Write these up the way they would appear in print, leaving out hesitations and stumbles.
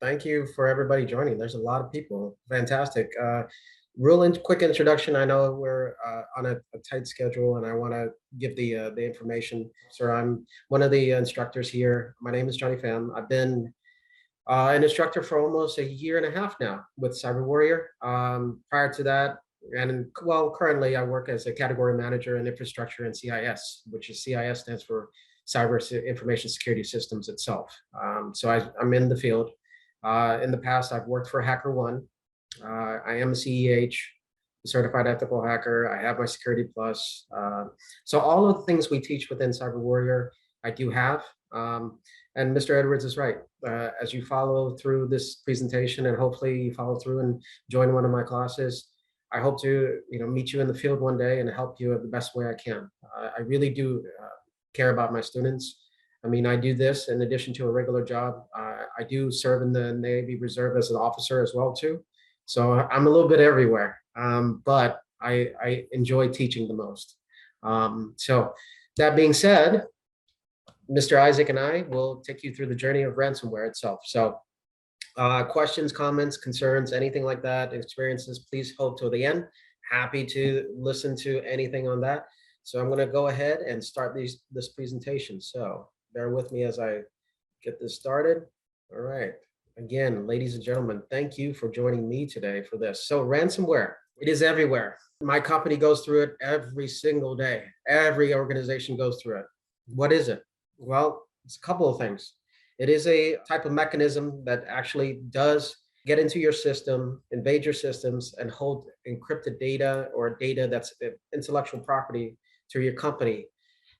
Thank you for everybody joining. There's a lot of people. Fantastic. Quick introduction. I know we're on a tight schedule, and I want to give the information. Sir, I'm one of the instructors here. My name is Johnny Pham. I've been an instructor for almost a year and a half now with CyberWarrior. Prior to that, and well, currently I work as a category manager in infrastructure and CIS, which is CIS stands for Cyber Information Security Systems itself. I'm in the field. In the past, I've worked for HackerOne. I am a CEH, certified ethical hacker. I have my Security Plus. So all of the things we teach within CyberWarrior, I do have. And Mr. Edwards is right. As you follow through this presentation, and hopefully you follow through and join one of my classes, I hope to meet you in the field one day and help you the best way I can. I really do care about my students. I mean, I do this in addition to a regular job. I do serve in the Navy Reserve as an officer as well too. So I'm a little bit everywhere, but I enjoy teaching the most. So that being said, Mr. Isaac and I will take you through the journey of ransomware itself. So questions, comments, concerns, anything like that, experiences, please hold till the end. Happy to listen to anything on that. So I'm going to go ahead and start this presentation. So bear with me as I get this started. All right. Again, ladies and gentlemen, thank you for joining me today for this. So ransomware, it is everywhere. My company goes through it every single day. Every organization goes through it. What is it? Well, it's a couple of things. It is a type of mechanism that actually does get into your system, invade your systems, and hold encrypted data or data that's intellectual property to your company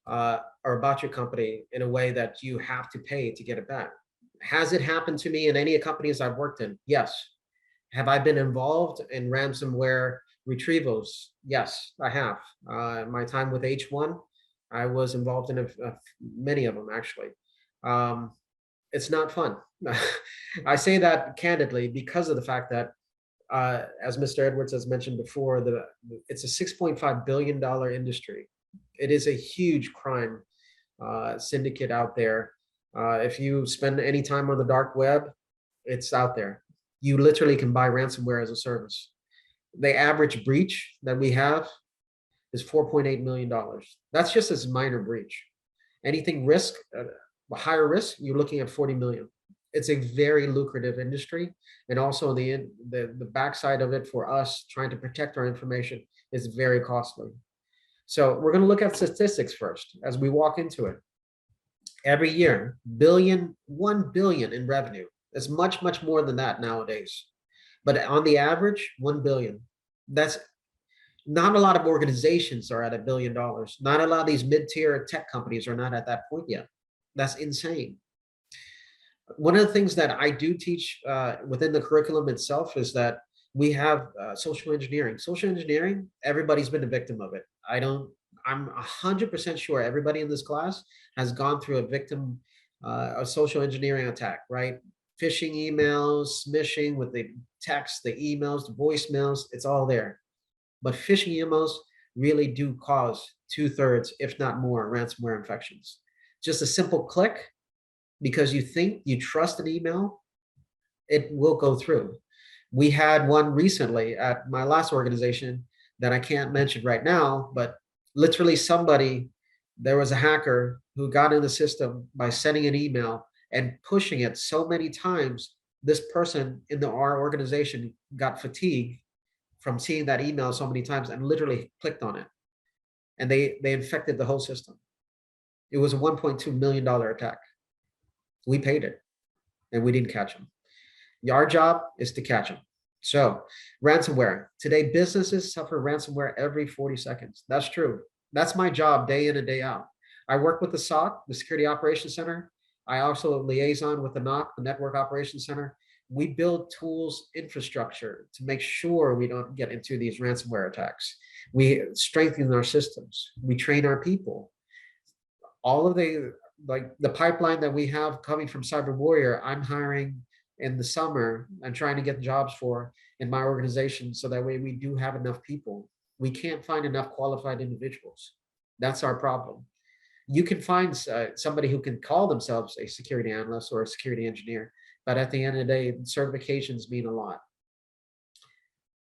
or about your company in a way that you have to pay to get it back. Has it happened to me in any companies I've worked in? Yes. Have I been involved in ransomware retrievals? Yes, I have. My time with H1, I was involved in many of them, actually. It's not fun. I say that candidly because of the fact that, as Mr. Edwards has mentioned before, it's a $6.5 billion industry. It is a huge crime syndicate out there. If you spend any time on the dark web, it's out there. You literally can buy ransomware as a service. The average breach that we have is $4.8 million. That's just as minor breach. Anything higher risk, you're looking at 40 million. It's a very lucrative industry. And also the backside of it for us trying to protect our information is very costly. So we're going to look at statistics first as we walk into it. Every year, 1 billion in revenue. It's much, much more than that nowadays. But on the average, 1 billion. That's not a lot of organizations are at $1 billion. Not a lot of these mid-tier tech companies are not at that point yet. That's insane. One of the things that I do teach within the curriculum itself is that we have social engineering. Social engineering, everybody's been a victim of it. I'm 100% sure everybody in this class has gone through a social engineering attack, right? Phishing emails, smishing with the text, the emails, the voicemails, it's all there. But phishing emails really do cause 2/3, if not more, ransomware infections. Just a simple click, because you trust an email, it will go through. We had one recently at my last organization that I can't mention right now, but literally there was a hacker who got in the system by sending an email and pushing it so many times. This person in our organization got fatigued from seeing that email so many times and literally clicked on it. And they infected the whole system. It was a $1.2 million attack. We paid it and we didn't catch them. Our job is to catch them. So ransomware. Today, businesses suffer ransomware every 40 seconds. That's true. That's my job day in and day out. I work with the SOC, the Security Operations Center. I also liaison with the NOC, the Network Operations Center. We build tools, infrastructure to make sure we don't get into these ransomware attacks. We strengthen our systems. We train our people. All of the pipeline that we have coming from CyberWarrior, I'm hiring in the summer and trying to get jobs for in my organization so that way we do have enough people. We can't find enough qualified individuals. That's our problem. You can find somebody who can call themselves a security analyst or a security engineer, but at the end of the day, certifications mean a lot.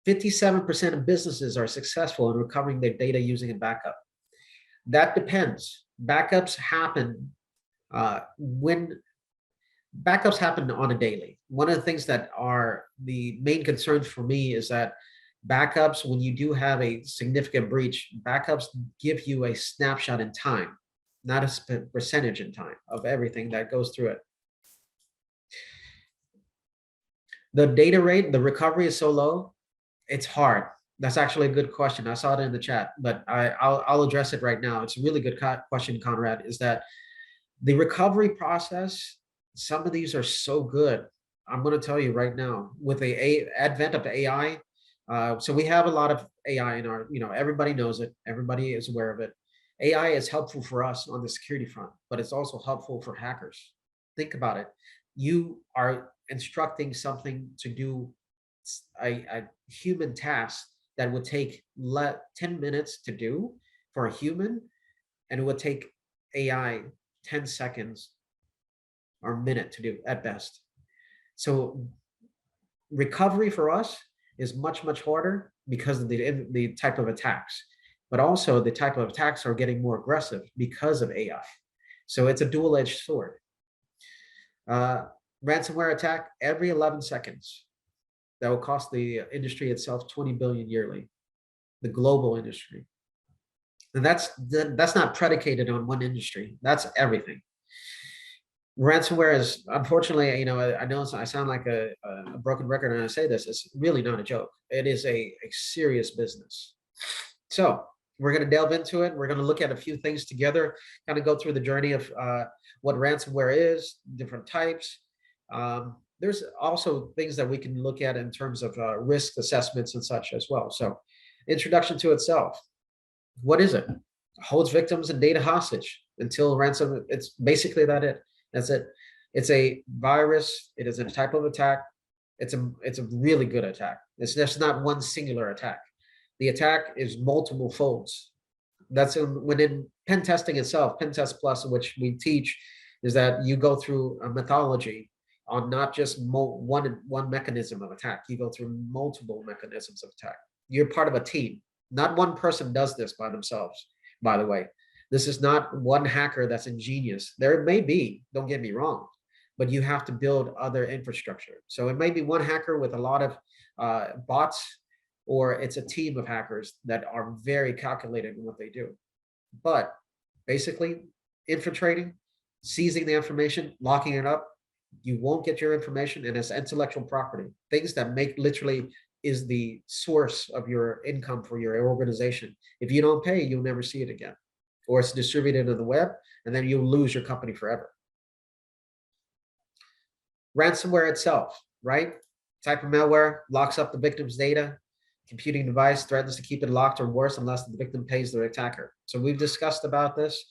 57% of businesses are successful in recovering their data using a backup. That depends. Backups happen when backups happen on a daily. One of the things that are the main concerns for me is that backups, when you do have a significant breach, backups give you a snapshot in time, not a percentage in time of everything that goes through it. The data rate, the recovery is so low, it's hard. That's actually a good question. I saw it in the chat, but I'll address it right now. It's a really good question, Conrad, is that the recovery process, some of these are so good. I'm going to tell you right now, with the advent of AI, so we have a lot of AI in our, everybody knows it. Everybody is aware of it. AI is helpful for us on the security front, but it's also helpful for hackers. Think about it. You are instructing something to do a human task that would take 10 minutes to do for a human, and it would take AI 10 seconds or a minute to do at best. So recovery for us is much, much harder because of the type of attacks, but also the type of attacks are getting more aggressive because of AI. So it's a dual-edged sword. Ransomware attack every 11 seconds. That will cost the industry itself 20 billion yearly, the global industry. And that's not predicated on one industry. That's everything. Ransomware is, unfortunately, I know I sound like a broken record when I say this. It's really not a joke. It is a serious business. So we're going to delve into it. We're going to look at a few things together, kind of go through the journey of what ransomware is, different types. There's also things that we can look at in terms of risk assessments and such as well. So introduction to itself. What is it? Holds victims and data hostage until ransom. It's basically that's it. It's a virus. It is a type of attack. It's a really good attack. It's just not one singular attack. The attack is multiple folds. That's within pen testing itself. Pen Test Plus, which we teach, is that you go through a methodology on not just one mechanism of attack. You go through multiple mechanisms of attack. You're part of a team. Not one person does this by themselves, by the way. This is not one hacker that's ingenious. There may be, don't get me wrong, but you have to build other infrastructure. So it may be one hacker with a lot of bots, or it's a team of hackers that are very calculated in what they do. But basically, infiltrating, seizing the information, locking it up, you won't get your information, and it's intellectual property. Things that make literally is the source of your income for your organization. If you don't pay, you'll never see it again. Or it's distributed on the web, and then you'll lose your company forever. Ransomware itself, right? Type of malware locks up the victim's data. Computing device threatens to keep it locked or worse unless the victim pays the attacker. So we've discussed about this.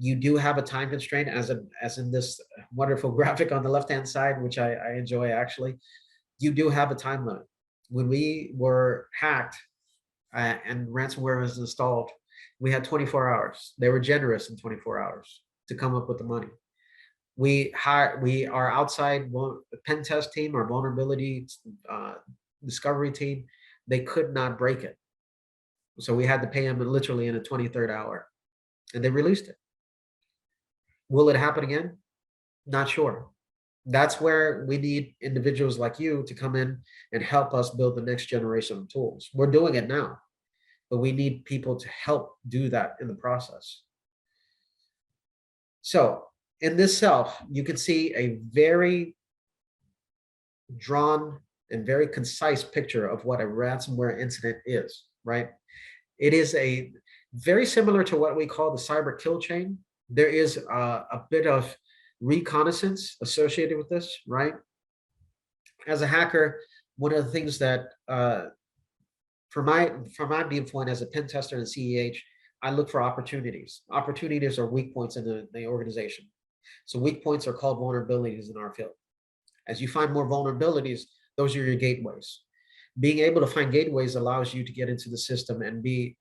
You do have a time constraint, as in this wonderful graphic on the left-hand side, which I enjoy actually. You do have a time limit. When we were hacked and ransomware was installed, we had 24 hours. They were generous in 24 hours to come up with the money. We are outside pen test team, our vulnerability discovery team, they could not break it. So we had to pay them literally in the 23rd hour, and they released it. Will it happen again? Not sure. That's where we need individuals like you to come in and help us build the next generation of tools. We're doing it now, but we need people to help do that in the process. So in this self, you can see a very drawn and very concise picture of what a ransomware incident is, right? It is a very similar to what we call the cyber kill chain. There is a bit of reconnaissance associated with this, right? As a hacker, one of the things that from my viewpoint as a pen tester and CEH, I look for opportunities. Opportunities are weak points in the organization. So weak points are called vulnerabilities in our field. As you find more vulnerabilities, those are your gateways. Being able to find gateways allows you to get into the system and be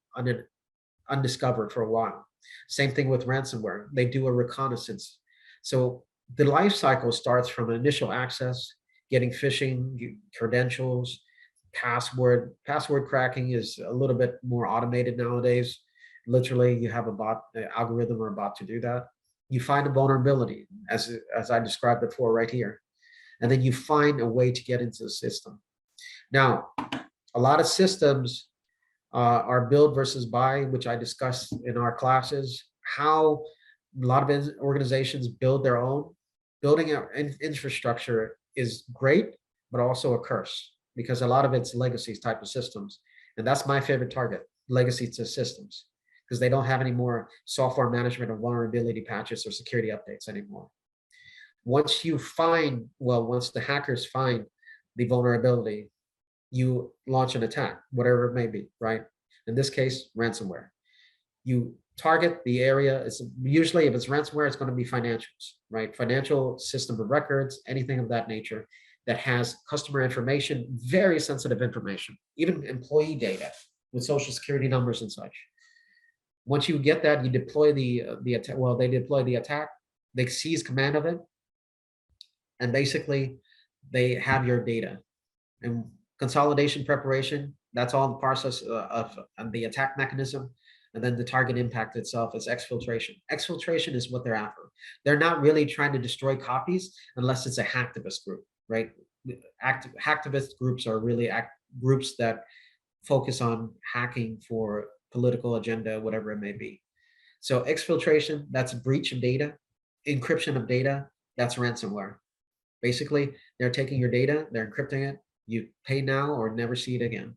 undiscovered for a while. Same thing with ransomware. They do a reconnaissance. So The life cycle starts from initial access, getting phishing credentials, password cracking is a little bit more automated nowadays. Literally, you have a bot, an algorithm or a bot to do that. You find a vulnerability, as I described before, right here, and then you find a way to get into the system. Now, a lot of systems are build versus buy, which I discussed in our classes. How a lot of organizations build their own. Building out infrastructure is great, but also a curse because a lot of it's legacy type of systems. And that's my favorite target, legacy to systems, because they don't have any more software management or vulnerability patches or security updates anymore. Once you find, well, once the hackers find the vulnerability, you launch an attack, whatever it may be, right? In this case, ransomware. You target the area. It's usually, if it's ransomware, it's going to be financials, right? Financial system of records, anything of that nature that has customer information, very sensitive information, even employee data with social security numbers and such. Once you get that, you deploy the attack. Well, they deploy the attack. They seize command of it, and basically, they have your data. And consolidation preparation, that's all the process of the attack mechanism. And then the target impact itself is exfiltration. Exfiltration is what they're after. They're not really trying to destroy copies unless it's a hacktivist group, right? Hacktivist groups are really groups that focus on hacking for political agenda, whatever it may be. So exfiltration, that's a breach of data. Encryption of data, that's ransomware. Basically, they're taking your data, they're encrypting it, you pay now or never see it again.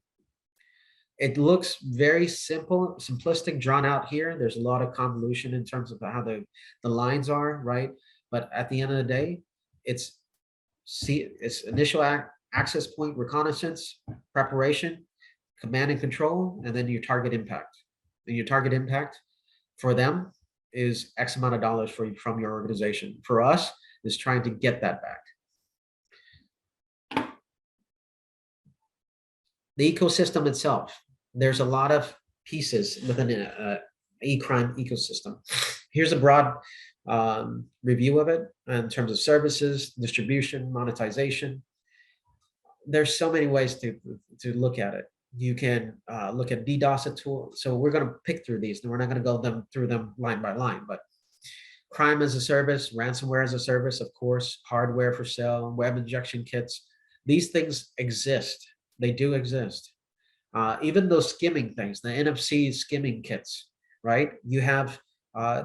It looks very simple, simplistic, drawn out here. There's a lot of convolution in terms of how the lines are, right? But at the end of the day, it's initial access point reconnaissance, preparation, command and control, and then your target impact. And your target impact for them is X amount of dollars from your organization. For us, is trying to get that back. The ecosystem itself, there's a lot of pieces within an e-crime ecosystem. Here's a broad review of it in terms of services, distribution, monetization. There's so many ways to look at it. You can look at DDoS tool. So we're going to pick through these, and we're not going to go through them line by line, but crime as a service, ransomware as a service, of course, hardware for sale, web injection kits. These things exist. They do exist. Even those skimming things, the NFC skimming kits, right? You have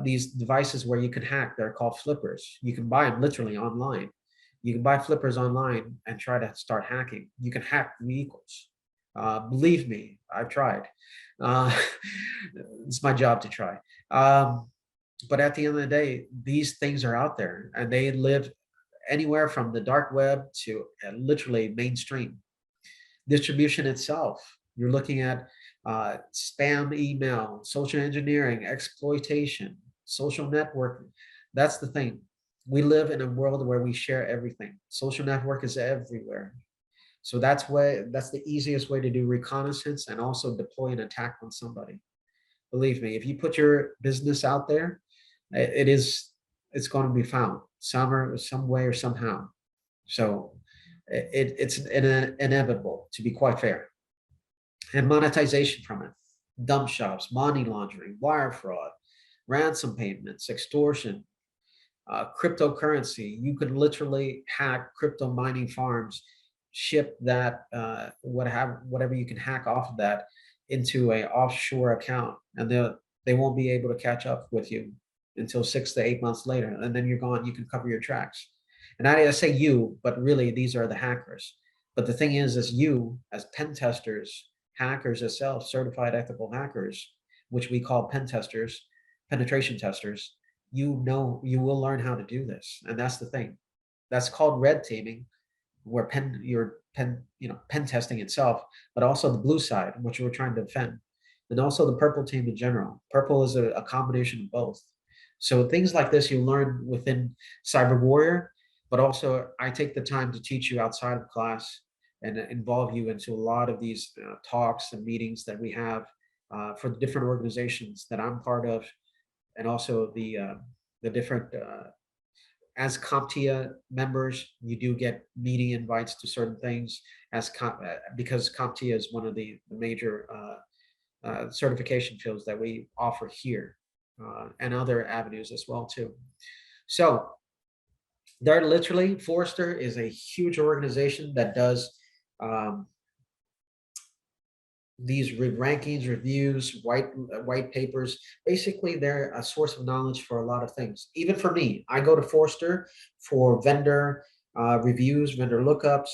these devices where you can hack. They're called flippers. You can buy them literally online. You can buy flippers online and try to start hacking. You can hack vehicles. Believe me, I've tried. It's my job to try. But at the end of the day, these things are out there, and they live anywhere from the dark web to literally mainstream. Distribution itself, you're looking at spam email, social engineering, exploitation, social networking. That's the thing. We live in a world where we share everything. Social network is everywhere. So that's the easiest way to do reconnaissance and also deploy an attack on somebody. Believe me, if you put your business out there, it's going to be found some way or somehow. So it's inevitable, to be quite fair. And monetization from it, dump shops, money laundering, wire fraud, ransom payments, extortion, cryptocurrency. You could literally hack crypto mining farms, ship that whatever you can hack off of that into a offshore account, and they won't be able to catch up with you until 6 to 8 months later, and then you're gone. You can cover your tracks. And I say you, but really these are the hackers. But the thing is you as pen testers, hackers itself, certified ethical hackers, which we call pen testers, penetration testers, you will learn how to do this. And that's the thing. That's called red teaming, where pen testing itself, but also the blue side, which we're trying to defend. And also the purple team in general. Purple is a combination of both. So things like this you learn within CyberWarrior, but also I take the time to teach you outside of class and involve you into a lot of these talks and meetings that we have for the different organizations that I'm part of, and also the different as CompTIA members, you do get meeting invites to certain things because CompTIA is one of the major certification fields that we offer here, and other avenues as well too. So they're literally, Forrester is a huge organization that does these rankings, reviews, white papers. Basically, they're a source of knowledge for a lot of things. Even for me, I go to Forrester for vendor reviews, vendor lookups.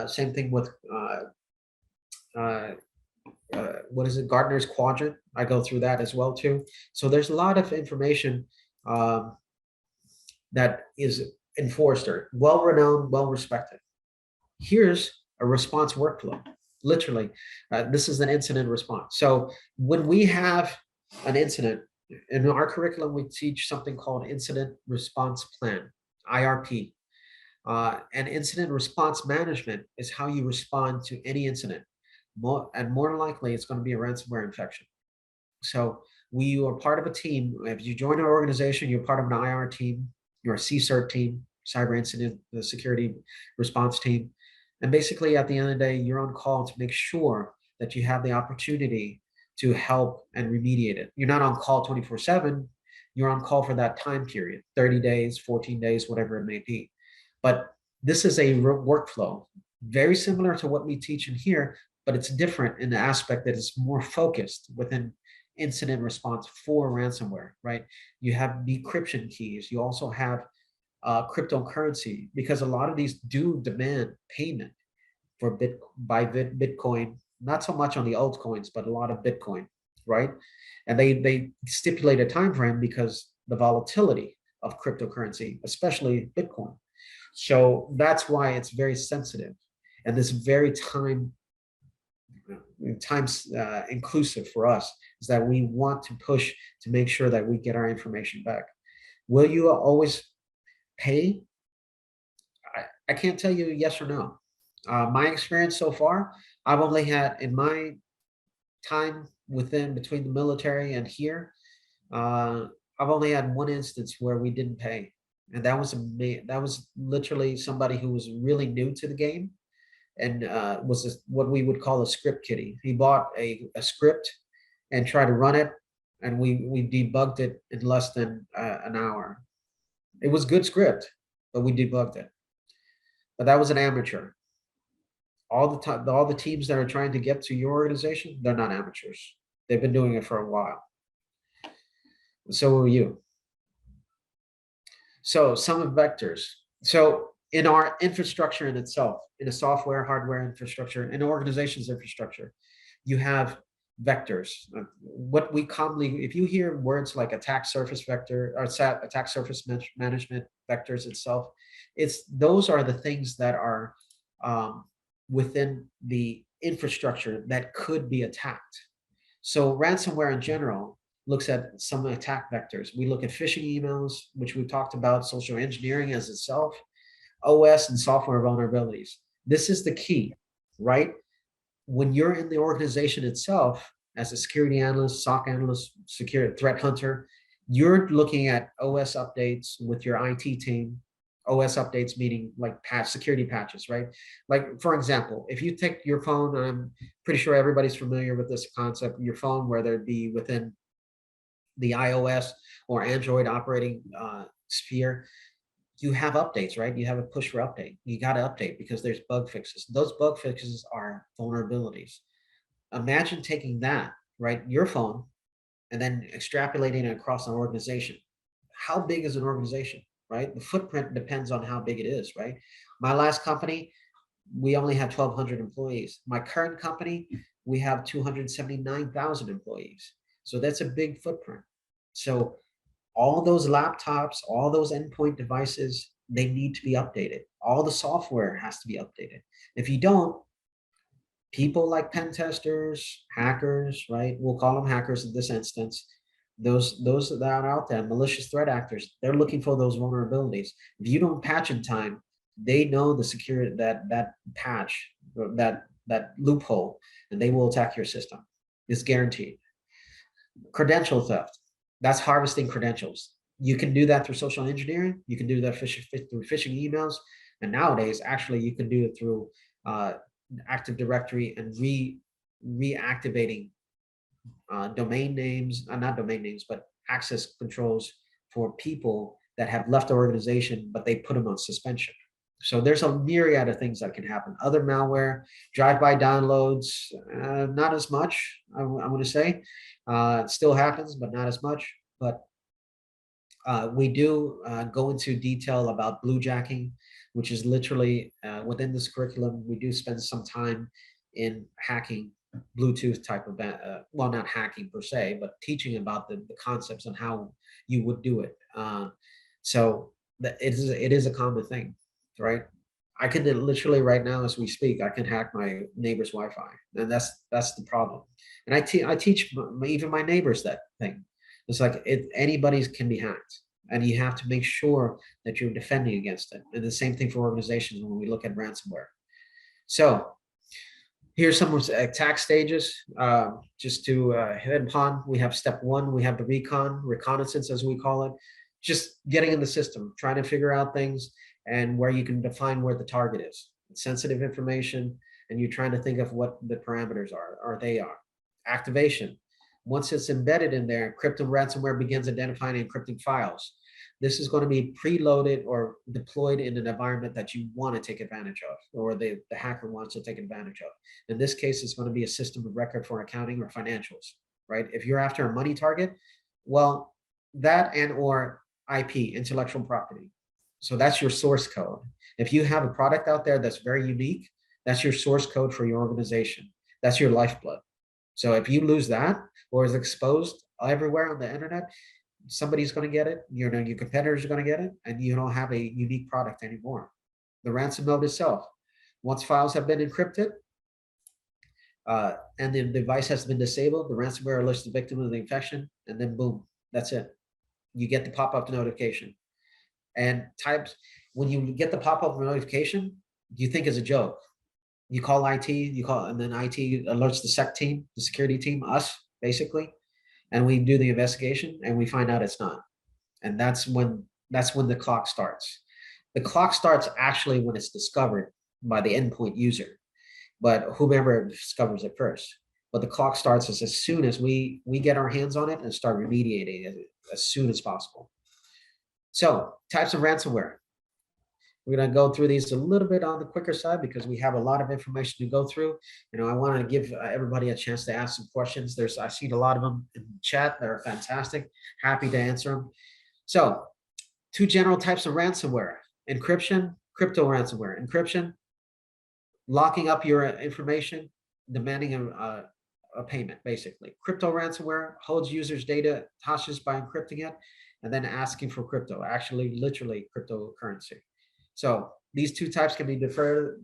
Same thing with what is it, Gartner's Quadrant. I go through that as well too. So there's a lot of information that is in Forrester, well-renowned, well-respected. Here's a response workflow. Literally, this is an incident response. So when we have an incident, in our curriculum, we teach something called Incident Response Plan, IRP. And incident response management is how you respond to any incident. More than likely, it's going to be a ransomware infection. So we are part of a team. If you join our organization, you're part of an IR team, you're a CSIRT team, Cyber Incident Security Response Team. And basically, at the end of the day, you're on call to make sure that you have the opportunity to help and remediate it. You're not on call 24/7. You're on call for that time period, 30 days, 14 days, whatever it may be. But this is a workflow, very similar to what we teach in here, but it's different in the aspect that it's more focused within incident response for ransomware, right? You have decryption keys. You also have cryptocurrency, because a lot of these do demand payment for Bitcoin, not so much on the altcoins, but a lot of Bitcoin, right? And they stipulate a time frame because the volatility of cryptocurrency, especially Bitcoin. So that's why it's very sensitive, and this very time inclusive for us is that we want to push to make sure that we get our information back. Will you always pay? I can't tell you yes or no. My experience so far, I've only had, in my time between the military and here, I've only had one instance where we didn't pay, and that was literally somebody who was really new to the game, and was what we would call a script kiddie. He bought a script and tried to run it, and we debugged it in less than an hour. It was good script, but we debugged it. But that was an amateur. All the teams that are trying to get to your organization, they're not amateurs. They've been doing it for a while. So will you. So some of vectors. So in our infrastructure in itself, in a software, hardware infrastructure, in an organization's infrastructure, you have vectors. What we commonly, if you hear words like attack surface vector or attack surface management vectors itself, those are the things that are within the infrastructure that could be attacked. So ransomware in general looks at some attack vectors. We look at phishing emails, which we talked about, social engineering as itself, OS and software vulnerabilities. This is the key, right? When you're in the organization itself, as a security analyst, SOC analyst, security threat hunter, you're looking at OS updates with your IT team. OS updates meaning like security patches, right? Like, for example, if you take your phone, I'm pretty sure everybody's familiar with this concept, your phone, whether it be within the iOS or Android operating sphere, you have updates, right? You have a push for update. You got to update because there's bug fixes. Those bug fixes are vulnerabilities. Imagine taking that, right, your phone, and then extrapolating it across an organization. How big is an organization, right? The footprint depends on how big it is, right? My last company, we only had 1,200 employees. My current company, we have 279,000 employees. So that's a big footprint. So all those laptops, all those endpoint devices, they need to be updated. All the software has to be updated. If you don't, people like pen testers, hackers, right? We'll call them hackers in this instance. Those that are out there, malicious threat actors, they're looking for those vulnerabilities. If you don't patch in time, they know the security, that patch, that loophole, and they will attack your system. It's guaranteed. Credential theft. That's harvesting credentials. You can do that through social engineering. You can do that through phishing emails. And nowadays, actually, you can do it through Active Directory and reactivating domain names, not domain names, but access controls for people that have left the organization, but they put them on suspension. So there's a myriad of things that can happen. Other malware, drive-by downloads, not as much, I'm going to say. It still happens, but not as much. But we do go into detail about bluejacking, which is literally within this curriculum. We do spend some time in hacking Bluetooth type of, well, not hacking per se, but teaching about the concepts and how you would do it. So it is a common thing, right? I can literally right now as we speak, I can hack my neighbor's Wi-Fi, and that's the problem. And I teach even my neighbors that thing. It's like anybody's can be hacked, and you have to make sure that you're defending against it. And the same thing for organizations when we look at ransomware. So here's some attack stages. Just to hit upon, we have step one, we have the reconnaissance as we call it, just getting in the system, trying to figure out things and where you can define where the target is. It's sensitive information, and you're trying to think of what the parameters are, or they are. Activation. Once it's embedded in there, crypto ransomware begins identifying and encrypting files. This is going to be preloaded or deployed in an environment that you want to take advantage of, or the hacker wants to take advantage of. In this case, it's going to be a system of record for accounting or financials, right? If you're after a money target, well, that and or IP, intellectual property. So that's your source code. If you have a product out there that's very unique, that's your source code for your organization. That's your lifeblood. So if you lose that or is exposed everywhere on the internet, somebody's going to get it. Your competitors are going to get it, and you don't have a unique product anymore. The ransom note itself, once files have been encrypted and the device has been disabled, the ransomware alerts the victim of the infection, and then boom, that's it. You get the pop-up notification. And when you get the pop-up notification, you think it's a joke. You call IT, and then IT alerts the SEC team, the security team, us basically, and we do the investigation, and we find out it's not. And that's when the clock starts. The clock starts actually when it's discovered by the endpoint user, but whomever discovers it first. But the clock starts as soon as we get our hands on it and start remediating it as soon as possible. So types of ransomware. We're going to go through these a little bit on the quicker side because we have a lot of information to go through. I want to give everybody a chance to ask some questions. I've seen a lot of them in the chat that are fantastic. Happy to answer them. So, two general types of ransomware: encryption, crypto ransomware. Encryption, locking up your information, demanding a payment, basically. Crypto ransomware holds users' data hostage by encrypting it and then asking for crypto, actually, literally cryptocurrency. So these two types can be further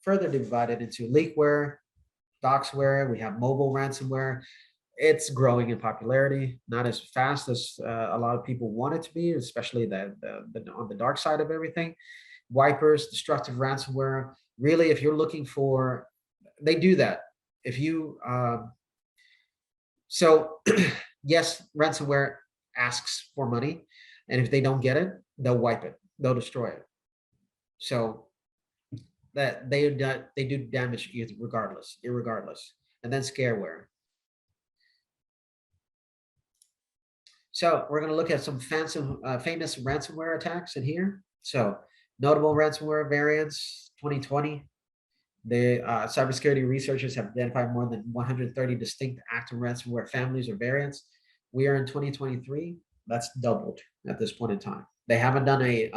divided into leakware, doxware. We have mobile ransomware. It's growing in popularity, not as fast as a lot of people want it to be, especially on the dark side of everything. Wipers, destructive ransomware. Really, if you're looking for, they do that. If you, so yes, ransomware asks for money, and if they don't get it, they'll wipe it, they'll destroy it. So that they do damage regardless. And then scareware. So we're going to look at some famous ransomware attacks in here. So notable ransomware variants, 2020. The cybersecurity researchers have identified more than 130 distinct active ransomware families or variants. We are in 2023. That's doubled at this point in time. They haven't done a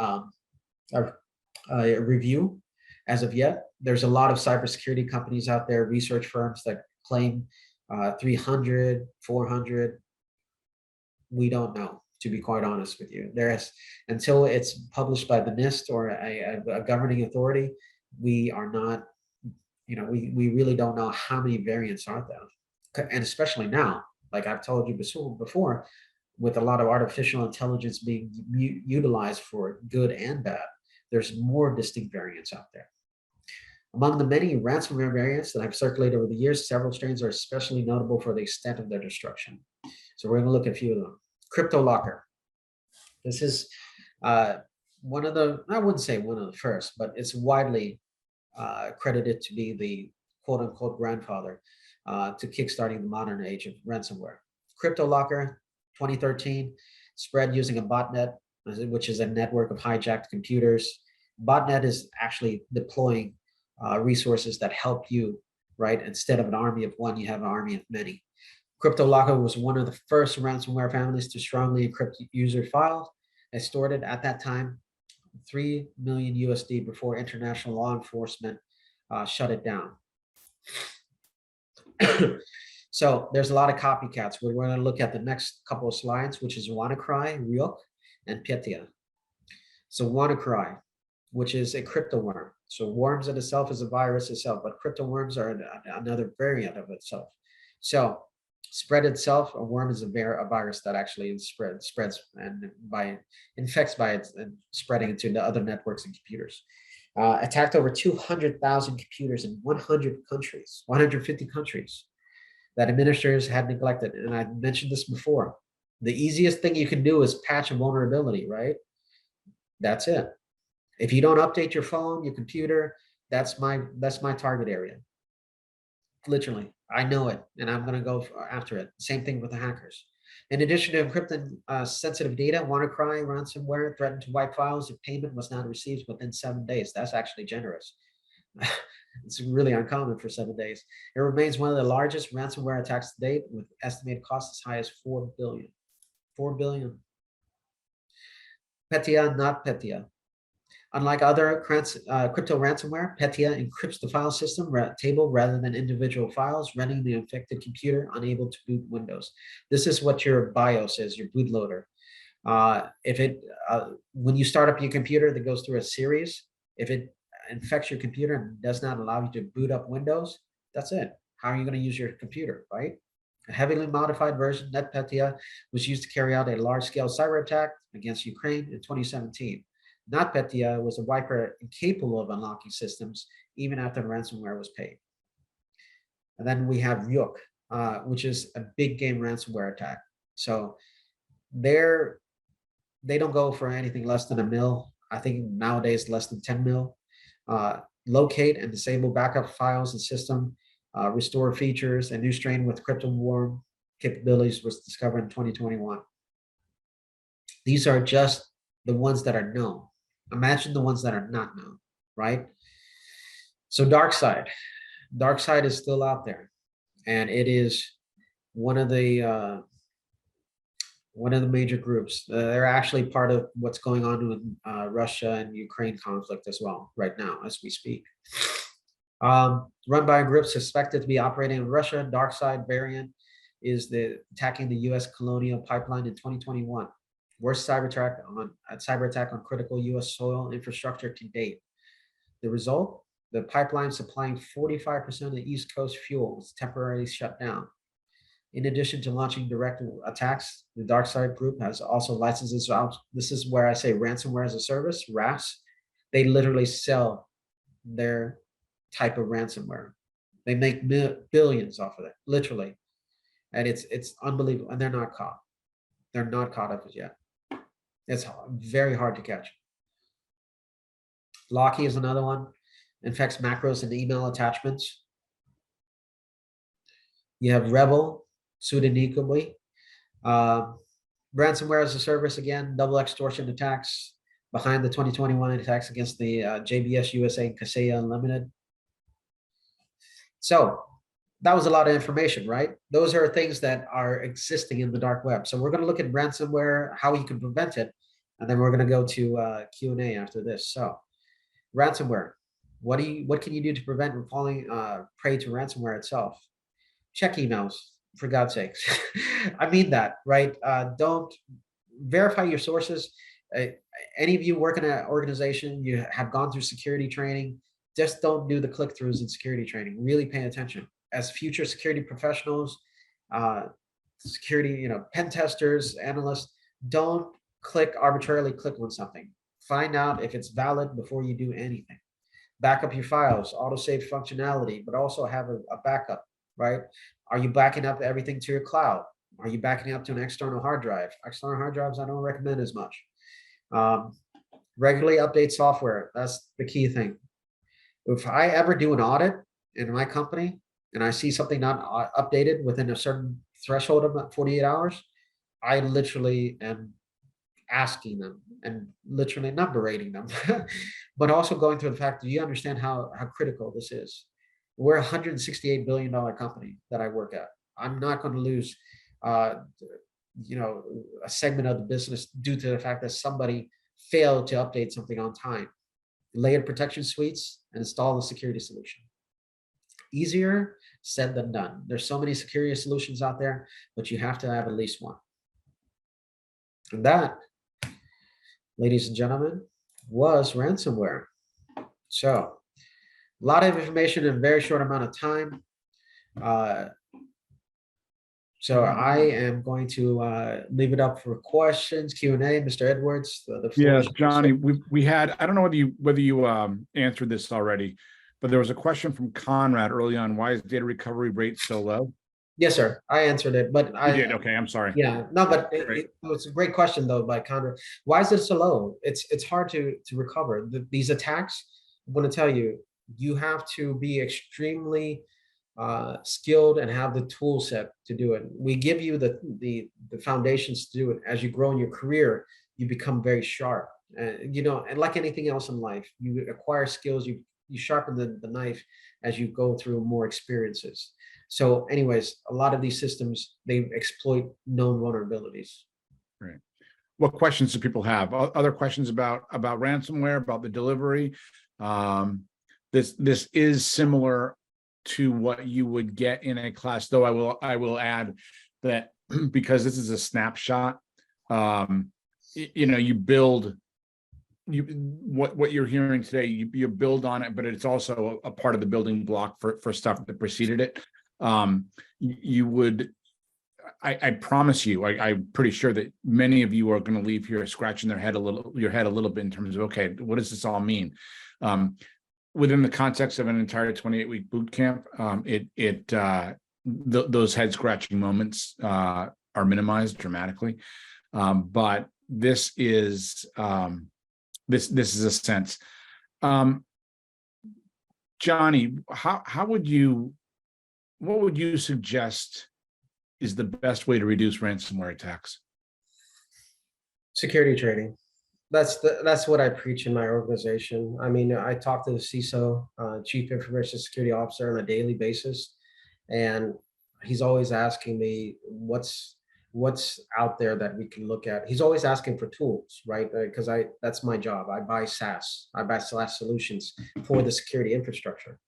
review as of yet. There's a lot of cybersecurity companies out there, research firms that claim 300, 400. We don't know, to be quite honest with you. Until it's published by the NIST or a governing authority, we are not, we really don't know how many variants are there. And especially now, like I've told you before, with a lot of artificial intelligence being utilized for good and bad, there's more distinct variants out there. Among the many ransomware variants that have circulated over the years, several strains are especially notable for the extent of their destruction. So we're going to look at a few of them. CryptoLocker. This is one of the, I wouldn't say one of the first, but it's widely credited to be the quote unquote grandfather to kickstarting the modern age of ransomware. CryptoLocker, 2013, spread using a botnet, which is a network of hijacked computers. Botnet is actually deploying resources that help you, right? Instead of an army of one, you have an army of many. CryptoLocker was one of the first ransomware families to strongly encrypt user files. They stored it at that time 3 million USD before international law enforcement shut it down. So there's a lot of copycats. We're going to look at the next couple of slides, which is WannaCry, Ryuk, and Petya. So WannaCry, which is a crypto worm. So worms in itself is a virus itself, but crypto worms are another variant of itself. So spread itself, a worm is a virus that actually spreads and infects by it and spreading into the other networks and computers. Attacked over 200,000 computers in 100 countries, 150 countries that administrators had neglected. And I mentioned this before. The easiest thing you can do is patch a vulnerability, right? That's it. If you don't update your phone, your computer, that's my target area. Literally, I know it, and I'm going to go after it. Same thing with the hackers. In addition to encrypting sensitive data, WannaCry ransomware threatened to wipe files if payment was not received within 7 days. That's actually generous. It's really uncommon for 7 days. It remains one of the largest ransomware attacks to date, with estimated costs as high as 4 billion. 4 billion. Petya, not Petya. Unlike other crypto ransomware, Petya encrypts the file system table rather than individual files, rendering the infected computer unable to boot Windows. This is what your BIOS is, your bootloader. When you start up your computer, that goes through a series. If it infects your computer and does not allow you to boot up Windows, that's it. How are you going to use your computer, right? A heavily modified version, NotPetya, was used to carry out a large-scale cyber attack against Ukraine in 2017. NotPetya was a wiper incapable of unlocking systems even after the ransomware was paid. And then we have Ryuk, which is a big game ransomware attack. So they don't go for anything less than $1 million. I think nowadays less than 10 mil. Locate and disable backup files and system, restore features. A new strain with crypto worm capabilities was discovered in 2021. These are just the ones that are known. Imagine the ones that are not known, right? So DarkSide. DarkSide is still out there, and it is one of the major groups. They're actually part of what's going on with Russia and Ukraine conflict as well right now as we speak. Run by a group suspected to be operating in Russia. DarkSide variant is attacking the U.S. colonial pipeline in 2021. Worst cyber attack on critical U.S. soil infrastructure to date. The result: the pipeline supplying 45% of the East Coast fuel was temporarily shut down. In addition to launching direct attacks, the DarkSide group has also licenses out. This is where I say ransomware as a service, RAS. They literally sell their type of ransomware. They make billions off of it, literally. And it's unbelievable. And they're not caught. They're not caught up as yet. It's very hard to catch. Locky is another one. Infects macros and email attachments. You have Rebel, pseudonymously. Ransomware as a service, again, double extortion attacks behind the 2021 attacks against the JBS USA and Kaseya Unlimited. So that was a lot of information, right? Those are things that are existing in the dark web. So we're going to look at ransomware, how you can prevent it, and then we're going to go to Q&A after this. So ransomware, what can you do to prevent from falling prey to ransomware itself? Check emails, for God's sakes. I mean that, right? Don't verify your sources. Any of you work in an organization, you have gone through security training, just don't do the click-throughs in security training. Really pay attention. As future security professionals, security, pen testers, analysts, don't arbitrarily click on something. Find out if it's valid before you do anything. Back up your files, autosave functionality, but also have a backup, right? Are you backing up everything to your cloud? Are you backing up to an external hard drive? External hard drives, I don't recommend as much. Regularly update software. That's the key thing. If I ever do an audit in my company and I see something not updated within a certain threshold of 48 hours, I literally am asking them and literally not berating them, but also going through the fact, do you understand how critical this is? We're a $168 billion company that I work at. I'm not going to lose, uh, a segment of the business due to the fact that somebody failed to update something on time. Layered protection suites and install the security solution. Easier said than done. There's so many security solutions out there, but you have to have at least one. And that, ladies and gentlemen, was ransomware. So a lot of information in a very short amount of time. So I am going to leave it up for questions, Q&A. Mr. Edwards, the floor Yeah, is Johnny, we had, I don't know whether you answered this already, but there was a question from Conrad early on. Why is data recovery rate so low? Yes, sir. I answered it, but You did. Okay, I'm sorry. Yeah, no, but it's a great question though by Conrad. Why is it so low? It's hard to recover. These attacks, I'm going to tell you, you have to be extremely skilled and have the tool set to do it. We give you the foundations to do it. As you grow in your career, you become very sharp. And like anything else in life, you acquire skills, you sharpen the knife as you go through more experiences. So anyways, a lot of these systems, they exploit known vulnerabilities. Right. What questions do people have? Other questions about ransomware, about the delivery? This is similar to what you would get in a class, though I will add that because this is a snapshot, you build what you're hearing today, you build on it, but it's also a part of the building block for stuff that preceded it. I promise you, I'm pretty sure that many of you are going to leave here scratching your head a little bit in terms of, okay, what does this all mean? Within the context of an entire 28-week boot camp, those head scratching moments are minimized dramatically. But this is this is a sense. Johnny, what would you suggest is the best way to reduce ransomware attacks? Security training. That's what I preach in my organization. I mean, I talk to the CISO, Chief Information Security Officer, on a daily basis, and he's always asking me what's out there that we can look at. He's always asking for tools, right? Because that's my job. I buy SaaS solutions for the security infrastructure,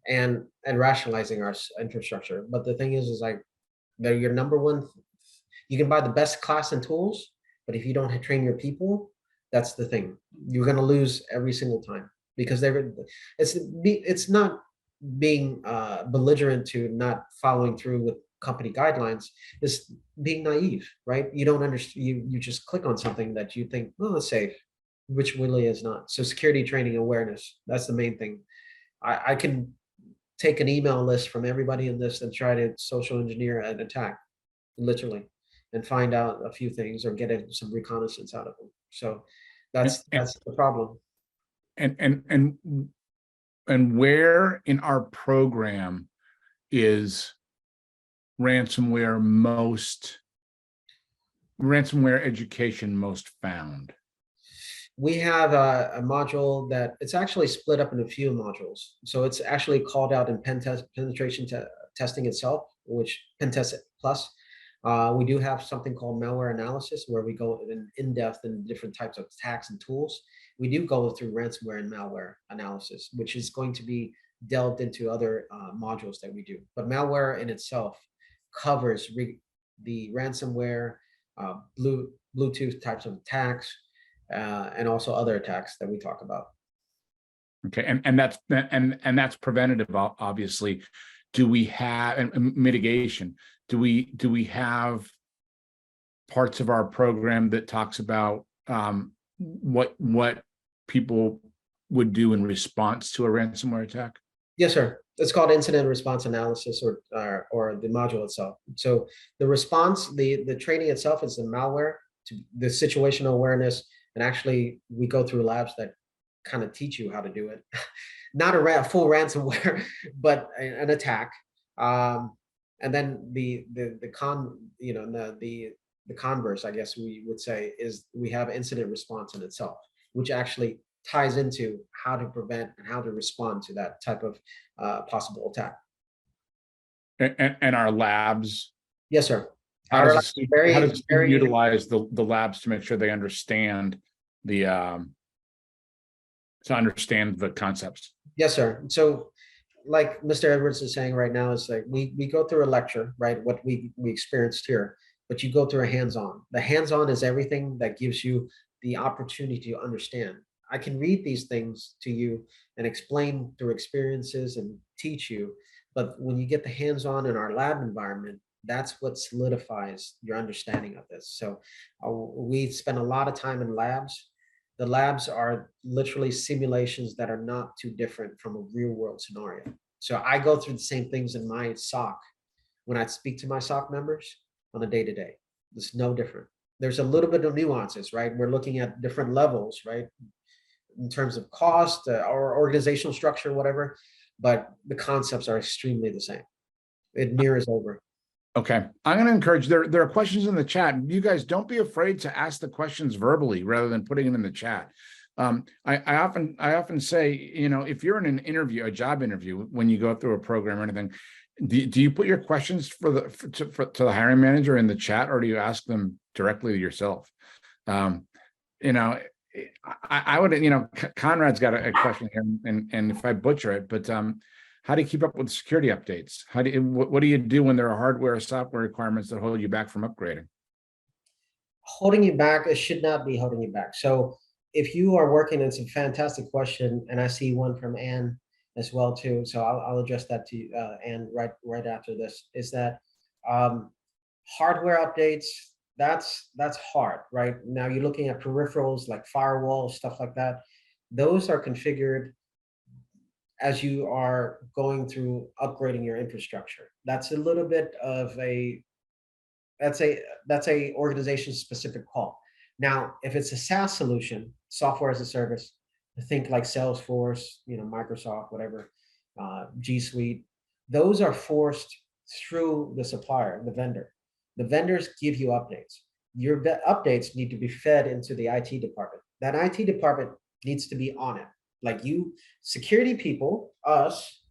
and rationalizing our infrastructure. But the thing is like they're your number one. You can buy the best class and tools, but if you don't train your people, that's the thing. You're going to lose every single time because it's not being belligerent to not following through with company guidelines. It's being naive, right? You don't understand. You just click on something that you think, oh, it's safe, which really is not. So security training awareness, that's the main thing. I can take an email list from everybody in this and try to social engineer an attack, literally, and find out a few things or get some reconnaissance out of them. So that's the problem. And where in our program is ransomware education most found? We have a module that it's actually split up in a few modules. So it's actually called out in penetration testing itself, which Pen Test Plus. We do have something called malware analysis, where we go in depth in different types of attacks and tools. We do go through ransomware and malware analysis, which is going to be delved into other modules that we do. But malware in itself covers the ransomware, Bluetooth types of attacks, and also other attacks that we talk about. Okay, and that's preventative, obviously. Do we have and mitigation? Do we have parts of our program that talks about what people would do in response to a ransomware attack? Yes, sir. It's called incident response analysis, or the module itself. So the response, the training itself is the malware, the situational awareness, And actually, we go through labs that kind of teach you how to do it. Not a full ransomware, but an attack. And then the con, you know, the converse, I guess we would say, is we have incident response in itself, which actually ties into how to prevent and how to respond to that type of possible attack. And our labs, Yes, sir. how Our does a labs are student, very, how does a student very utilize the labs to make sure they understand the to understand the concepts? Yes, sir. So like Mr. Edwards is saying right now, is like we go through a lecture, right? What we experienced here, but you go through a hands-on. The hands-on is everything that gives you the opportunity to understand. I can read these things to you and explain through experiences and teach you, but when you get the hands-on in our lab environment, that's what solidifies your understanding of this. So we spend a lot of time in labs. The labs are literally simulations that are not too different from a real world scenario. So I go through the same things in my SOC when I speak to my SOC members on a day-to-day. It's no different. There's a little bit of nuances, right? We're looking at different levels, right? In terms of cost or organizational structure, whatever, but the concepts are extremely the same. It mirrors over. Okay, I'm going to encourage, there are questions in the chat. You guys don't be afraid to ask the questions verbally rather than putting it in the chat. I often say, you know, if you're in an interview, a job interview, when you go through a program or anything, do you put your questions to the hiring manager in the chat, or do you ask them directly to yourself? You know, I would, you know, Conrad's got a question here, and if I butcher it, but how do you keep up with security updates? What do you do when there are hardware or software requirements that hold you back from upgrading? Holding you back, it should not be holding you back. So if you are working, it's a fantastic question, and I see one from Anne as well too. So I'll address that to you, Anne, right after this. Is that hardware updates? That's hard, right? Now you're looking at peripherals like firewalls, stuff like that. Those are configured as you are going through upgrading your infrastructure. That's a little bit of that's a organization specific call. Now, if it's a SaaS solution, software as a service, think like Salesforce, you know, Microsoft, whatever, G Suite, those are forced through the supplier, the vendor. The vendors give you updates. Your updates need to be fed into the IT department. That IT department needs to be on it. Like you, security people, us,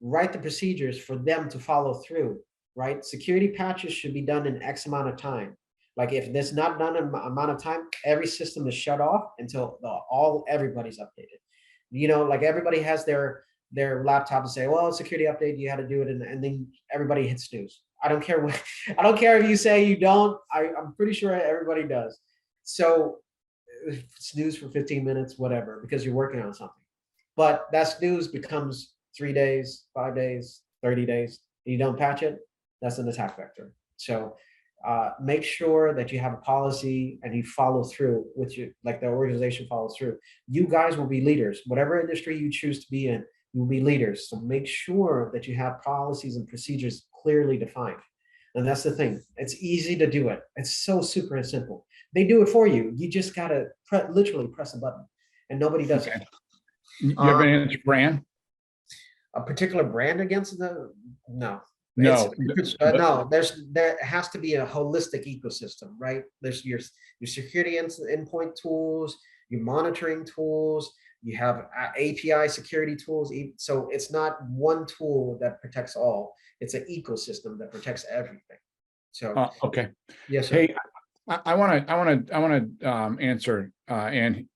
write the procedures for them to follow through, right? Security patches should be done in X amount of time. Like if this not done in amount of time, every system is shut off until everybody's updated. You know, like everybody has their laptop and say, well, security update, you had to do it, and then everybody hits snooze. I don't care what, I don't care if you say you don't. I'm pretty sure everybody does. So snooze for 15 minutes, whatever, because you're working on something. But that snooze becomes 3 days, 5 days, 30 days, and you don't patch it, that's an attack vector. So make sure that you have a policy and you follow through with you, like the organization follows through. You guys will be leaders. Whatever industry you choose to be in, you will be leaders. So make sure that you have policies and procedures clearly defined. And that's the thing. It's easy to do it. It's so super simple. They do it for you. You just gotta literally press a button, and nobody does it. You have an answer, Fran? A particular brand against the no. No, No. There has to be a holistic ecosystem, right? There's your security endpoint tools, your monitoring tools. You have API security tools. So it's not one tool that protects all. It's an ecosystem that protects everything. So okay. Yes, sir. Hey, I want to answer Ann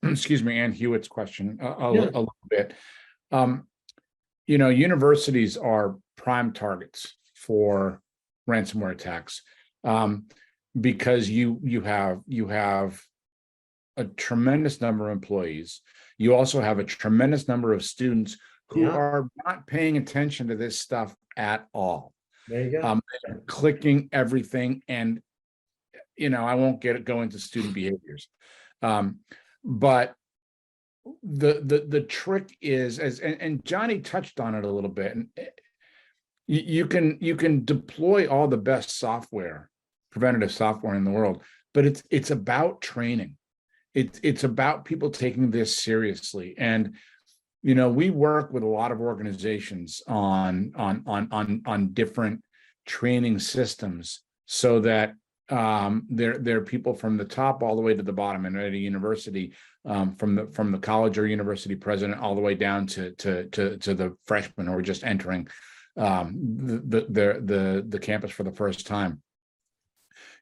excuse me, Ann Hewitt's question a little bit. You know, universities are prime targets for ransomware attacks because you have a tremendous number of employees. You also have a tremendous number of students who are not paying attention to this stuff at all. There you go. They're clicking everything, and you know, I won't go into student behaviors, but the trick is, and Johnny touched on it a little bit, and you can deploy all the best software, preventative software in the world, but it's about training. it's about people taking this seriously. And we work with a lot of organizations on different training systems, so that there are people from the top all the way to the bottom, and at a university, from the college or university president all the way down to the freshmen who are just entering the campus for the first time.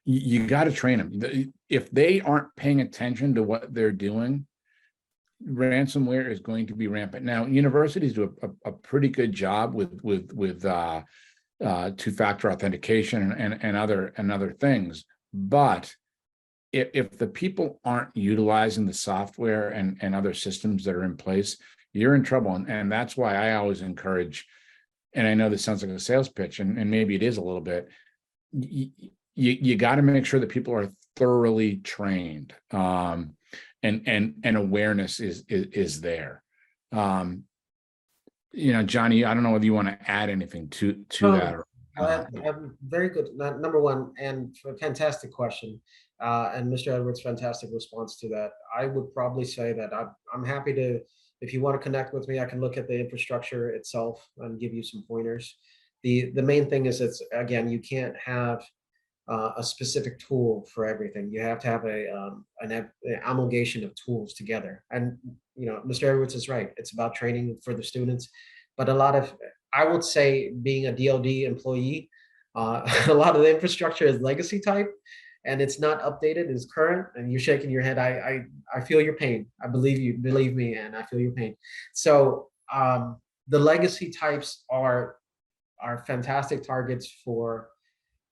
You got to train them. If they aren't paying attention to what they're doing, ransomware is going to be rampant. Now, universities do a pretty good job with two-factor authentication and other things, but if the people aren't utilizing the software and other systems that are in place, you're in trouble. And that's why I always encourage, and I know this sounds like a sales pitch, and maybe it is a little bit, you got to make sure that people are thoroughly trained, and awareness is there. Johnny, I don't know whether you want to add anything to that. Very good. Number one, and a fantastic question, and Mr. Edwards' fantastic response to that. I would probably say that I'm happy to, if you want to connect with me, I can look at the infrastructure itself and give you some pointers. The main thing is, it's, again, you can't have a specific tool for everything. You have to have an amalgamation of tools together. And Mr. Edwards is right. It's about training for the students, but I would say, being a DoD employee, a lot of the infrastructure is legacy type, and it's not updated. It's current, and you're shaking your head. I feel your pain. I believe you. Believe me, and I feel your pain. So the legacy types are fantastic targets for.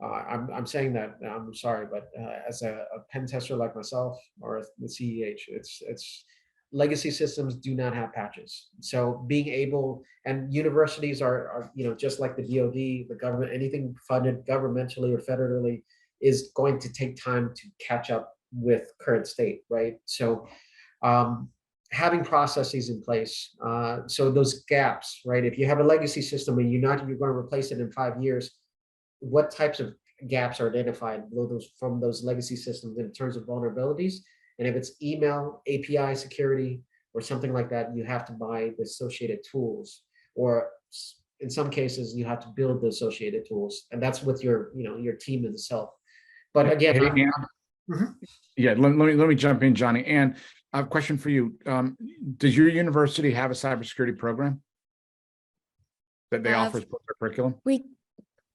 I'm saying that, I'm sorry, but as a pen tester like myself, or the CEH, it's legacy systems do not have patches. So being able, and universities are just like the DoD, the government, anything funded governmentally or federally is going to take time to catch up with current state, right? So having processes in place, so those gaps, right? If you have a legacy system and you're going to replace it in 5 years, what types of gaps are identified from those legacy systems in terms of vulnerabilities? And if it's email, API security, or something like that, you have to buy the associated tools, or in some cases, you have to build the associated tools, and that's with your team itself. But again, yeah, let me jump in, Johnny. And I have a question for you. Does your university have a cybersecurity program that they offer as part of their curriculum?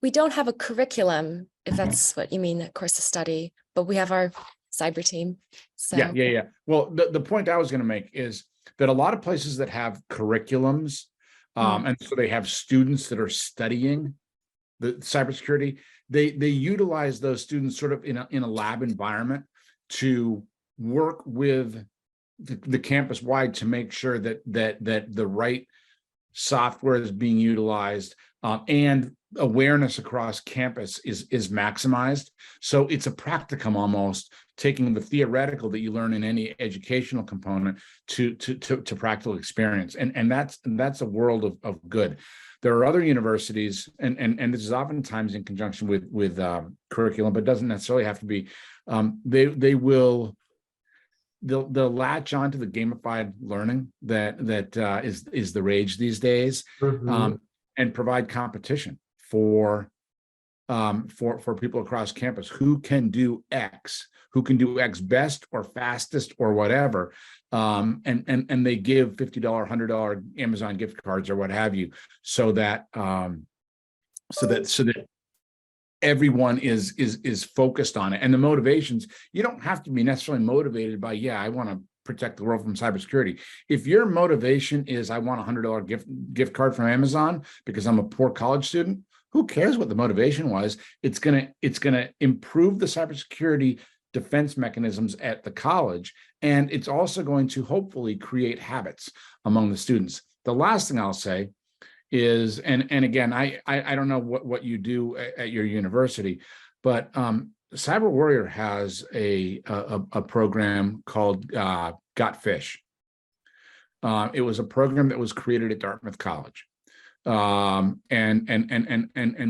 We don't have a curriculum, if that's what you mean, a course of study, but we have our cyber team. So yeah. Well, the point I was going to make is that a lot of places that have curriculums, and so they have students that are studying the cybersecurity, they utilize those students sort of in a lab environment to work with the campus wide to make sure that the right software is being utilized, and awareness across campus is maximized. So it's a practicum, almost taking the theoretical that you learn in any educational component to practical experience. And that's a world of good. There are other universities, and this is oftentimes in conjunction with curriculum, but doesn't necessarily have to be. They'll latch onto the gamified learning that is the rage these days, and provide competition for people across campus who can do X best or fastest or whatever, and they give $50, $100 Amazon gift cards or what have you, so that everyone is focused on it. And the motivations, you don't have to be necessarily motivated by, I want to protect the world from cybersecurity. If your motivation is, I want a $100 gift card from Amazon because I'm a poor college student, who cares what the motivation was? It's gonna improve the cybersecurity defense mechanisms at the college, and it's also going to hopefully create habits among the students. The last thing I'll say is, and again, I don't know what you do at your university, but CyberWarrior has a program called Gotfish. It was a program that was created at Dartmouth College, and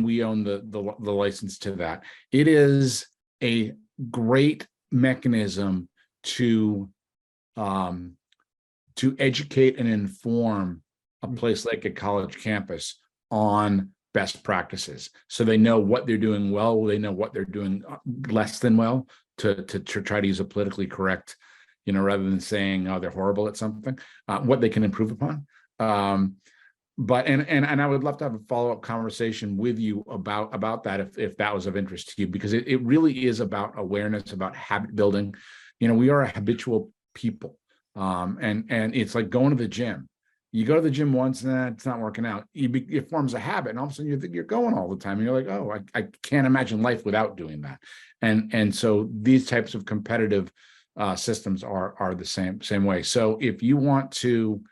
we own the license to that. It is a great mechanism to to educate and inform a place like a college campus on best practices, so they know what they're doing well, they know what they're doing less than well, to try to use a politically correct, rather than saying, oh, they're horrible at something, what they can improve upon. But I would love to have a follow-up conversation with you about that if that was of interest to you, because it really is about awareness, about habit building. We are a habitual people, and it's like going to the gym. You go to the gym once and it's not working out. It forms a habit, and all of a sudden you think you're going all the time, and you're like, oh, I can't imagine life without doing that. And so these types of competitive systems are the same way. So if you want to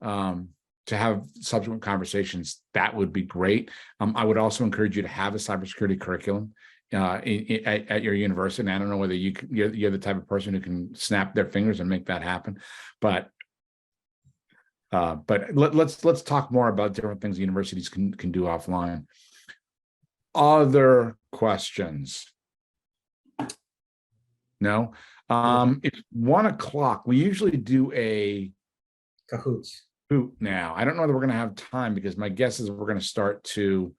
have subsequent conversations, that would be great. I would also encourage you to have a cybersecurity curriculum at your university. And I don't know whether you're the type of person who can snap their fingers and make that happen, but let's talk more about different things universities can do offline. Other questions? No. It's 1:00. We usually do a Cahoots now. I don't know whether we're going to have time, because my guess is we're going to start to.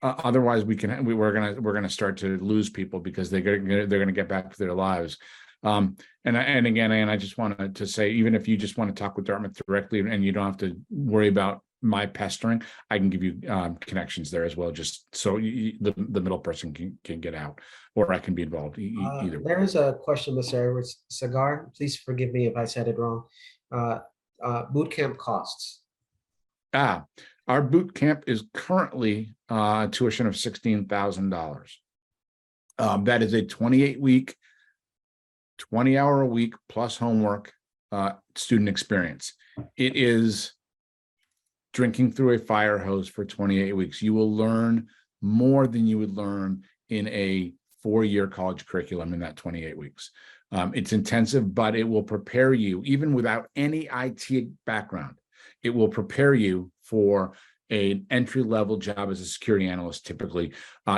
Otherwise, we're going to start to lose people, because they're going to get back to their lives. And again, I just wanted to say, even if you just want to talk with Dartmouth directly and you don't have to worry about my pestering, I can give you connections there as well, just so the middle person can get out, or I can be involved either. There is a question, Mr. Edwards. Sagar, please forgive me if I said it wrong. Boot camp costs. Our boot camp is currently tuition of $16,000. That is a 28-week, 20-hour-a-week plus homework student experience. It is drinking through a fire hose for 28 weeks. You will learn more than you would learn in a 4-year college curriculum in that 28 weeks. It's intensive, but it will prepare you, even without any IT background, it will prepare you for an entry-level job as a security analyst, typically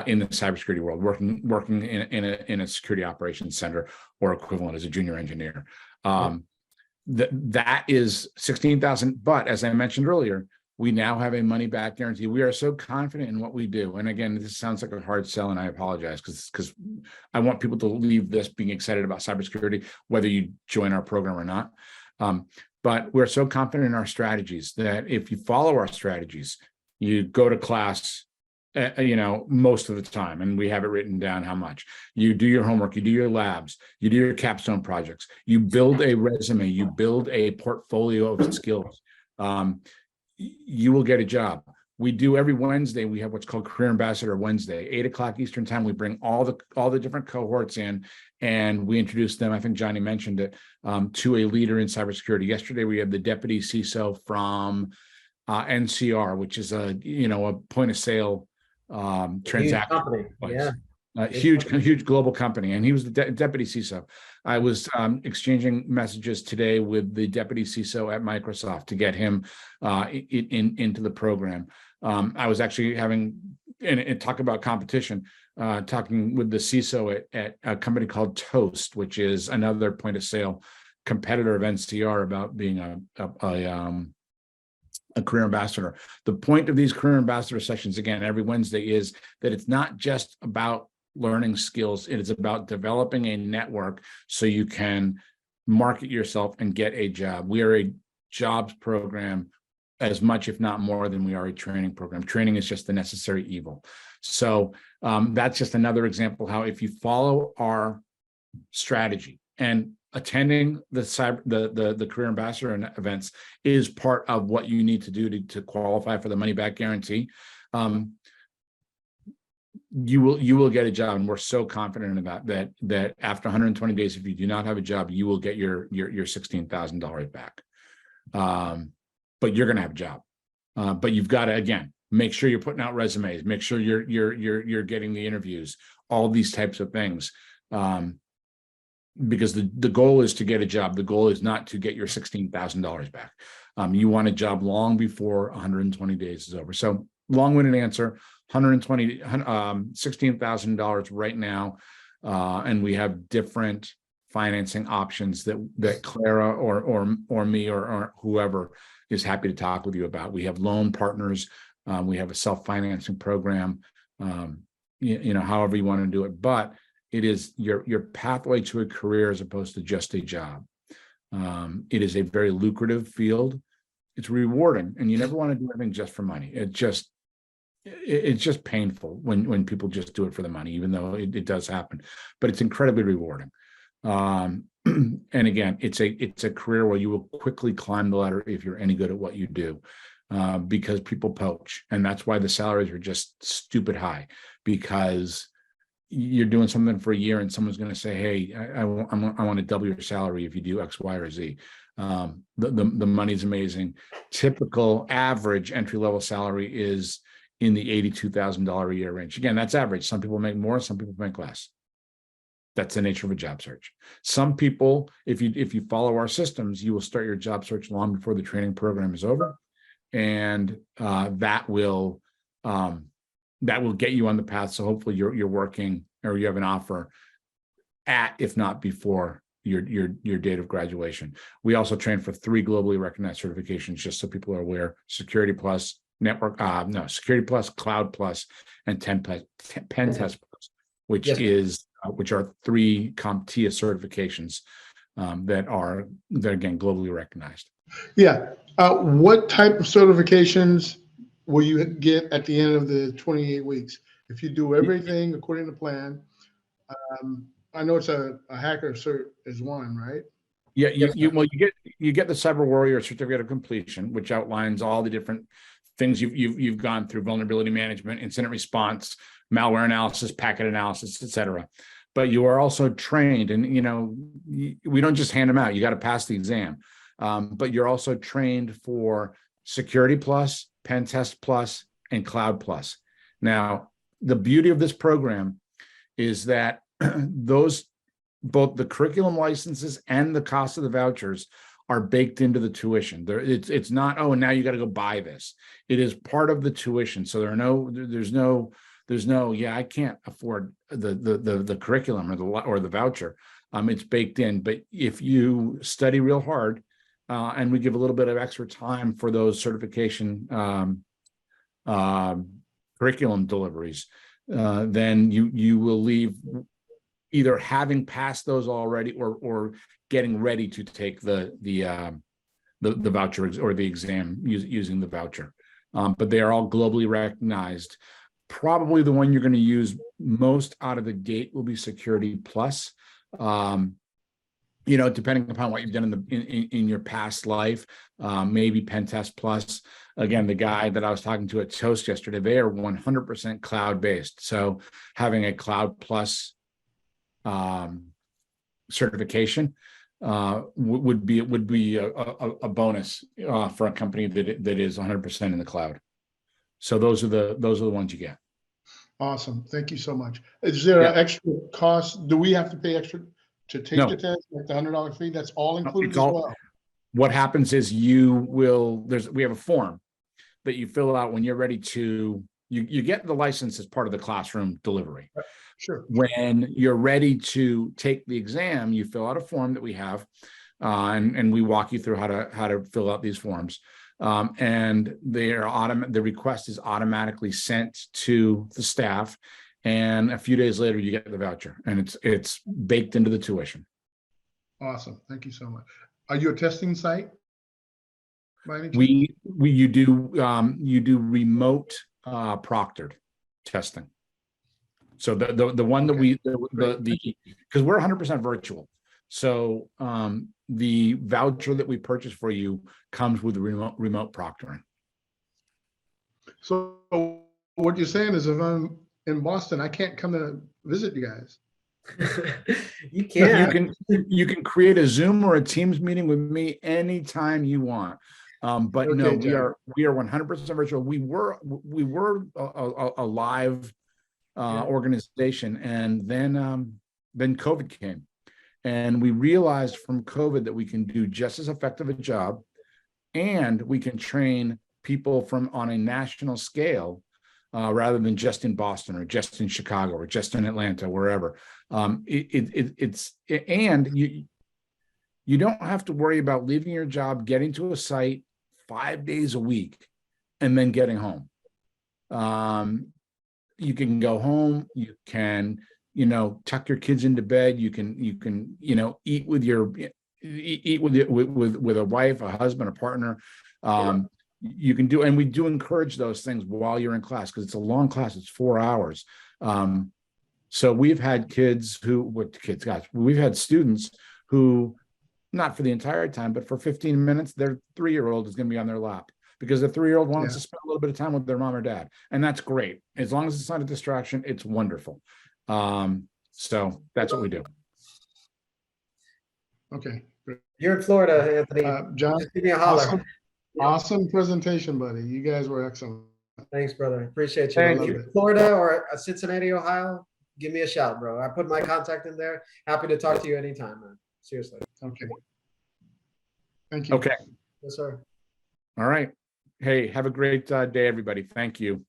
in the cybersecurity world, working in a security operations center or equivalent as a junior engineer. That is $16,000. But as I mentioned earlier, we now have a money-back guarantee. We are so confident in what we do. And again, this sounds like a hard sell, and I apologize, because I want people to leave this being excited about cybersecurity, whether you join our program or not. But we're so confident in our strategies that if you follow our strategies, you go to class, most of the time, and we have it written down how much. You do your homework, you do your labs, you do your capstone projects, you build a resume, you build a portfolio of skills. You will get a job. We do every Wednesday. We have what's called Career Ambassador Wednesday, 8:00 Eastern time. We bring all the different cohorts in, and we introduce them. I think Johnny mentioned it, to a leader in cybersecurity. Yesterday, we had the deputy CISO from NCR, which is a point of sale transaction company. Yeah. Huge global company, and he was the deputy CISO. I was exchanging messages today with the deputy CISO at Microsoft to get him into the program. I was actually having and talk about competition, talking with the CISO at a company called Toast, which is another point of sale competitor of NCR, about being a career ambassador. The point of these career ambassador sessions, again, every Wednesday, is that it's not just about learning skills. It is about developing a network so you can market yourself and get a job. We are a jobs program as much, if not more, than we are a training program. Training is just the necessary evil. So that's just another example how, if you follow our strategy, and attending the career ambassador events is part of what you need to do to qualify for the money back guarantee. You will get a job, and we're so confident about that after 120 days, if you do not have a job, you will get your $16,000 back. But you're going to have a job. But you've got to, again, make sure you're putting out resumes, make sure you're getting the interviews, all these types of things. Because the goal is to get a job. The goal is not to get your $16,000 back. You want a job long before 120 days is over. So long-winded answer, $16,000 right now. And we have different financing options that Clara or me or whoever is happy to talk with you about. We have loan partners. We have a self-financing program. However you want to do it, but it is your pathway to a career as opposed to just a job. It is a very lucrative field. It's rewarding, and you never want to do anything just for money. It's just painful when people just do it for the money, even though it does happen. But it's incredibly rewarding. And again, it's a career where you will quickly climb the ladder if you're any good at what you do, because people poach, and that's why the salaries are just stupid high, because you're doing something for a year and someone's going to say, hey, I want to double your salary if you do X, Y, or Z. The money's amazing. Typical average entry-level salary is in the $82,000 a year range. Again, that's average. Some people make more, some people make less. That's the nature of a job search. Some people, if you follow our systems, you will start your job search long before the training program is over. And that will get you on the path. So hopefully you're working, or you have an offer at, if not before, your date of graduation. We also train for 3 globally recognized certifications, just so people are aware: Security Plus, Security Plus, Cloud Plus, and Pen Test Plus, which are 3 CompTIA certifications that are again globally recognized. Yeah. What type of certifications will you get at the end of the 28 weeks? If you do everything according to plan, I know it's a hacker cert is one, right? Yeah, you get the CyberWarrior certificate of completion, which outlines all the different things you've gone through: vulnerability management, incident response, malware analysis, packet analysis, etc. But you are also trained, and we don't just hand them out. You got to pass the exam, but you're also trained for Security Plus, Pen Test Plus, and Cloud Plus. Now, the beauty of this program is that both the curriculum licenses and the cost of the vouchers are baked into the tuition. It's not, oh, and now you got to go buy this. It is part of the tuition. So there's no, yeah, I can't afford the curriculum or the voucher. It's baked in. But if you study real hard, and we give a little bit of extra time for those certification curriculum deliveries, then you will leave either having passed those already or getting ready to take the voucher or the exam using the voucher. But they are all globally recognized. Probably the one you're going to use most out of the gate will be Security Plus. Depending upon what you've done in your past life, maybe Pen Test Plus. Again, the guy that I was talking to at Toast yesterday, they are 100% cloud-based. So having a Cloud Plus certification would be a bonus for a company that is 100% in the cloud. So those are the ones you get. Awesome. Thank you so much. Is there an extra cost? Do we have to pay extra to take the test, like the $100 fee? That's all included as well. What happens is we have a form that you fill out when you're ready to, you get the license as part of the classroom delivery. Sure. When you're ready to take the exam, you fill out a form that we have, and we walk you through how to fill out these forms. And the request is automatically sent to the staff, and a few days later you get the voucher, and it's baked into the tuition. Awesome. Thank you so much. Are you a testing site by any chance? You do remote proctored testing. So the one that because we're 100% virtual. So the voucher that we purchase for you comes with remote proctoring. So what you're saying is, if I'm in Boston, I can't come to visit you guys. You can. You can create a Zoom or a Teams meeting with me anytime you want. But no, we are 100% virtual. We were a live organization, and then COVID came, and we realized from COVID that we can do just as effective a job, and we can train people on a national scale rather than just in Boston or just in Chicago or just in Atlanta, wherever. And you don't have to worry about leaving your job, getting to a site 5 days a week, and then getting home. You can go home, you can, tuck your kids into bed, you can, eat with with a wife, a husband, a partner. You can do, and we do encourage those things while you're in class, because it's a long class, it's 4 hours. So we've had we've had students who, not for the entire time, but for 15 minutes, their 3-year-old is going to be on their lap, because the 3-year-old wants to spend a little bit of time with their mom or dad. And that's great. As long as it's not a distraction, it's wonderful. So that's what we do. Okay, great. You're in Florida, Anthony. John, Just give me a holler. awesome presentation, buddy. You guys were excellent. Thanks, brother. Appreciate you. Thank If you. you're in Florida or Cincinnati, Ohio, give me a shout, bro. I put my contact in there. Happy to talk to you anytime, man. Seriously. Okay. Thank you. Okay. Yes, sir. All right. Hey, have a great day, everybody. Thank you.